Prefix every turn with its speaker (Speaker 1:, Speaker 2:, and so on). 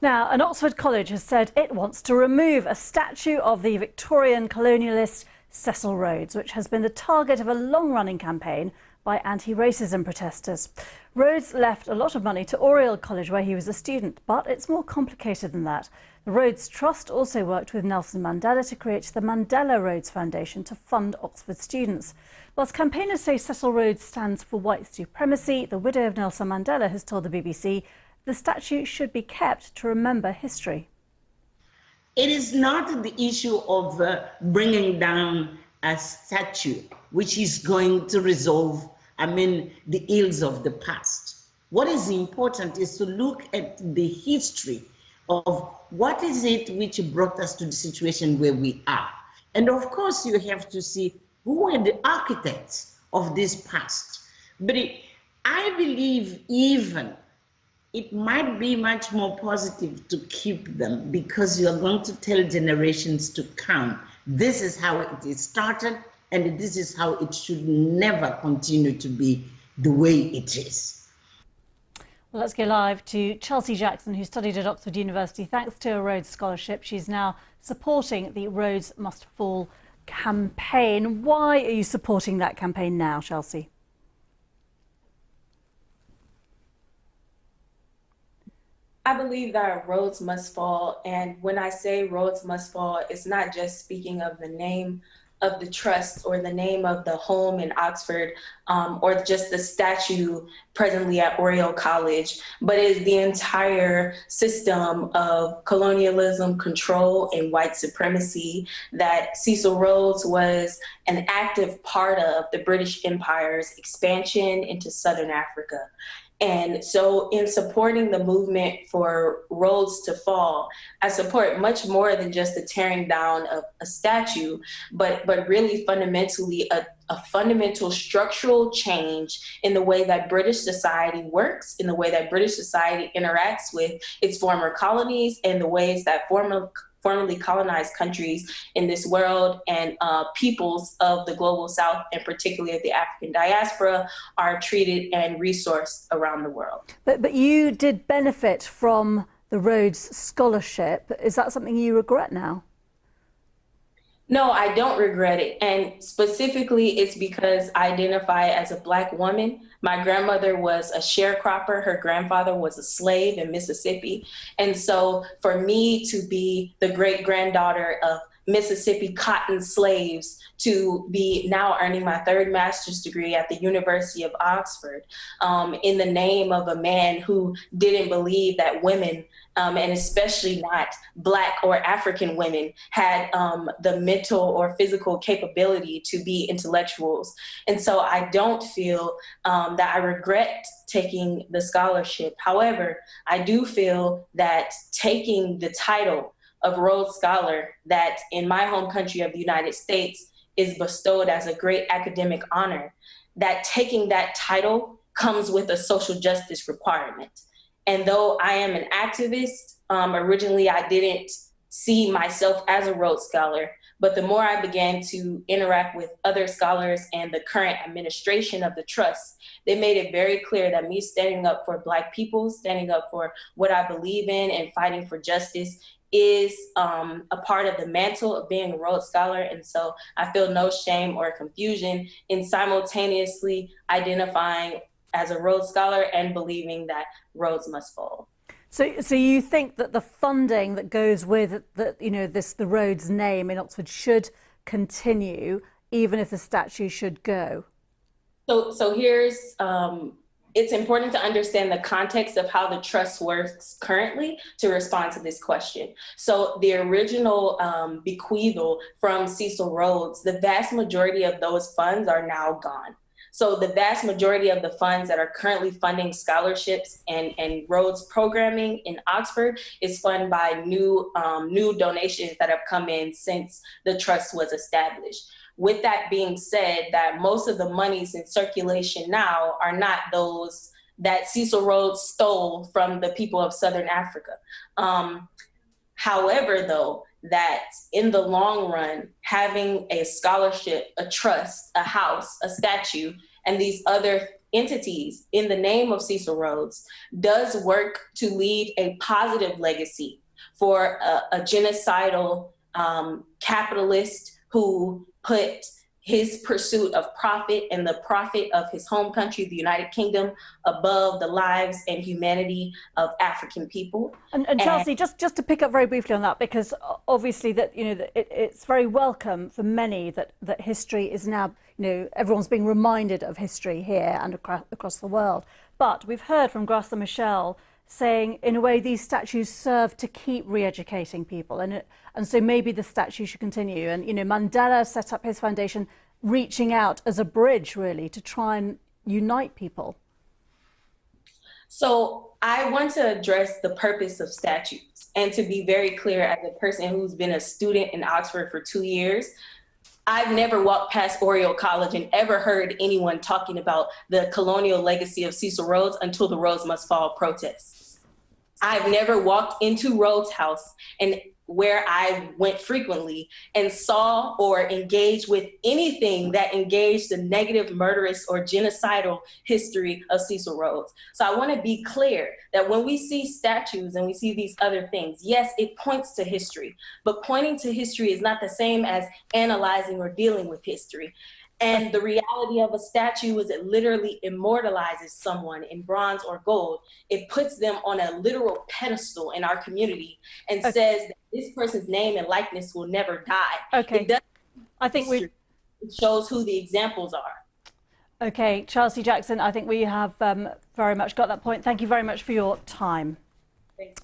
Speaker 1: Now, an Oxford college has said it wants to remove a statue of the Victorian colonialist Cecil Rhodes, which has been the target of a long-running campaign by anti-racism protesters. Rhodes left a lot of money to Oriel College, where he was a student, but it's more complicated than that. The Rhodes Trust also worked with Nelson Mandela to create the Mandela Rhodes Foundation to fund Oxford students. Whilst campaigners say Cecil Rhodes stands for white supremacy, the widow of Nelson Mandela has told the BBC the statue should be kept to remember history.
Speaker 2: It is not the issue of bringing down a statue which is going to resolve, the ills of the past. What is important is to look at the history of what is it which brought us to the situation where we are. And of course, you have to see who were the architects of this past. But I believe even it might be much more positive to keep them, because you are going to tell generations to come, this is how it is started, and this is how it should never continue to be the way it is.
Speaker 1: Well, let's go live to Chelsea Jackson, who studied at Oxford University thanks to a Rhodes Scholarship. She's now supporting the Rhodes Must Fall campaign. Why are you supporting that campaign now, Chelsea?
Speaker 3: I believe that Rhodes must fall, and when I say Rhodes must fall, it's not just speaking of the name of the trust or the name of the home in Oxford, or just the statue presently at Oriel College, but it is the entire system of colonialism, control, and white supremacy that Cecil Rhodes was an active part of the British Empire's expansion into Southern Africa. And so in supporting the movement for Rhodes to fall, I support much more than just the tearing down of a statue, but really fundamentally a fundamental structural change in the way that British society works, in the way that British society interacts with its former colonies, and the ways that formerly colonized countries in this world and peoples of the global south, and particularly of the African diaspora, are treated and resourced around the world.
Speaker 1: But you did benefit from the Rhodes Scholarship. Is that something you regret now?
Speaker 3: No, I don't regret it. And specifically, it's because I identify as a Black woman. My grandmother was a sharecropper. Her grandfather was a slave in Mississippi. And so for me to be the great granddaughter of Mississippi cotton slaves, to be now earning my third master's degree at the University of Oxford, in the name of a man who didn't believe that women, and especially not Black or African women, had the mental or physical capability to be intellectuals. And so I don't feel that I regret taking the scholarship. However, I do feel that taking the title of Rhodes Scholar, that in my home country of the United States is bestowed as a great academic honor, that taking that title comes with a social justice requirement. And though I am an activist, originally I didn't see myself as a Rhodes Scholar, but the more I began to interact with other scholars and the current administration of the Trust, they made it very clear that me standing up for Black people, standing up for what I believe in and fighting for justice is a part of the mantle of being a Rhodes Scholar. And so I feel no shame or confusion in simultaneously identifying as a Rhodes Scholar and believing that Rhodes must fall.
Speaker 1: So you think that the funding that goes with the Rhodes name in Oxford should continue, even if the statue should go?
Speaker 3: So here's, it's important to understand the context of how the Trust works currently to respond to this question. So the original bequeathal from Cecil Rhodes, the vast majority of those funds are now gone. So the vast majority of the funds that are currently funding scholarships and Rhodes programming in Oxford is funded by new donations that have come in since the Trust was established. With that being said, that most of the monies in circulation now are not those that Cecil Rhodes stole from the people of Southern Africa. However, though, that in the long run, having a scholarship, a trust, a house, a statue, and these other entities in the name of Cecil Rhodes does work to leave a positive legacy for a genocidal capitalist who put his pursuit of profit and the profit of his home country, the United Kingdom, above the lives and humanity of African people.
Speaker 1: And Chelsea, just to pick up very briefly on that, because obviously that, you know, it's very welcome for many that history is now, you know, everyone's being reminded of history here and across the world. But we've heard from Graça Machel saying, in a way, these statues serve to keep re-educating people, and so maybe the statue should continue. And you know, Mandela set up his foundation, reaching out as a bridge, really, to try and unite people.
Speaker 3: So I want to address the purpose of statues, and to be very clear, as a person who's been a student in Oxford for 2 years, I've never walked past Oriel College and ever heard anyone talking about the colonial legacy of Cecil Rhodes until the Rhodes Must Fall protests. I've never walked into Rhodes' house, and where I went frequently, and saw or engaged with anything that engaged the negative, murderous, or genocidal history of Cecil Rhodes. So I want to be clear that when we see statues and we see these other things, yes, it points to history, but pointing to history is not the same as analyzing or dealing with history. And the reality of a statue is it literally immortalizes someone in bronze or gold. It puts them on a literal pedestal in our community and says that this person's name and likeness will never die.
Speaker 1: Okay.
Speaker 3: It doesn't.
Speaker 1: I think
Speaker 3: it shows who the examples are.
Speaker 1: Okay, Chelsea Jackson, I think we have very much got that point. Thank you very much for your time.
Speaker 3: Thanks.